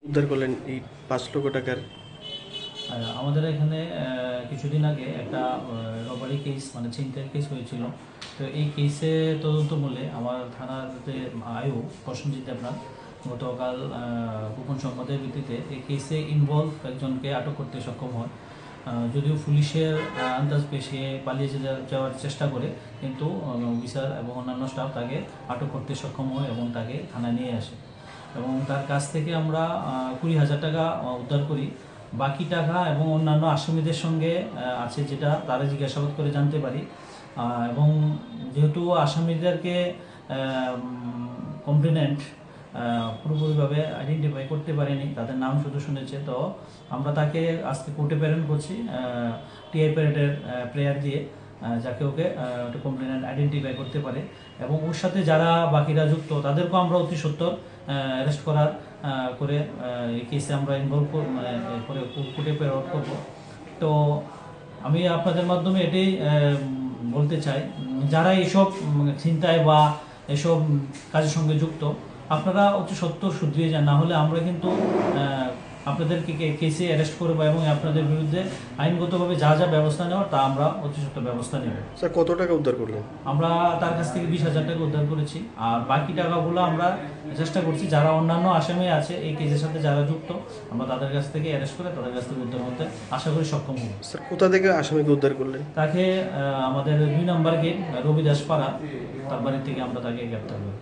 উদ্ধার করলেন এই 5 লক্ষ টাকার। আমাদের এখানে কিছুদিন আগে একটা রবারি কেস মানে ছিনতাইয়ের কেস হয়েছিল। তো এই কেসে তদন্ত বলে আমার থানার যে আয়ু প্রসেনজিৎ দেবনাথ গতকাল গোপন সংবাদের ভিত্তিতে এই কেসে ইনভলভ একজনকে আটক করতে সক্ষম হয়। যদিও পুলিশের আন্দাজ পেয়ে সে পালিয়ে যাওয়ার চেষ্টা করে, কিন্তু অফিসার এবং অন্যান্য স্টাফ তাকে আটক করতে সক্ষম হয় এবং তাকে থানায় নিয়ে আসে এবং তার কাছ থেকে আমরা 20,000 টাকা উদ্ধার করি। বাকি টাকা এবং অন্যান্য আসামিদের সঙ্গে আছে যেটা তারা জিজ্ঞাসাবাদ করে জানতে পারি। এবং যেহেতু আসামিদেরকে কমপ্লেনেন্ট পুরোপুরিভাবে আইডেন্টিফাই করতে পারেনি, তাদের নাম শুধু শুনেছে, তো আমরা তাকে আজকে কোর্টে প্রেরণ করছি টিআই প্যারেডের প্রেয়ার দিয়ে, যাকে ওকে কমপ্লেনেন্ট আইডেন্টিফাই করতে পারে এবং ওর সাথে যারা বাকিরা যুক্ত তাদেরকেও আমরা অতি সত্বর অ্যারেস্ট করার করে এই কেসে আমরা ইনভলভ করে কোর্টে প্রেরণ করব। তো আমি আপনাদের মাধ্যমে এটাই বলতে চাই, যারা এইসব চিন্তায় বা এসব কাজের সঙ্গে যুক্ত, আপনারা অতি সত্বর শুধরিয়ে যান, না হলে আমরা কিন্তু আপনাদেরকে কেসে অ্যারেস্ট করবো এবং আপনাদের বিরুদ্ধে আইনগতভাবে যা যা ব্যবস্থা নেওয়ার তা আমরা অতি সত্বর ব্যবস্থা নেব। স্যার কত টাকা উদ্ধার করলেন? আমরা তার কাছ থেকে 20,000 টাকা উদ্ধার করেছি, আর বাকি টাকাগুলো আমরা চেষ্টা করছি যারা অন্যান্য আসামি আছে এই কেসের সাথে যারা যুক্ত, আমরা তাদের কাছ থেকে অ্যারেস্ট করে তাদের কাছ থেকে উদ্ধার করতে আশা করি সক্ষম হব। স্যার কোথা থেকে আসামিকে উদ্ধার করলেন? তাকে আমাদের 2 নম্বর গেট রবিদাস পাড়া, তার বাড়ি থেকে আমরা তাকে গ্রেপ্তার করি।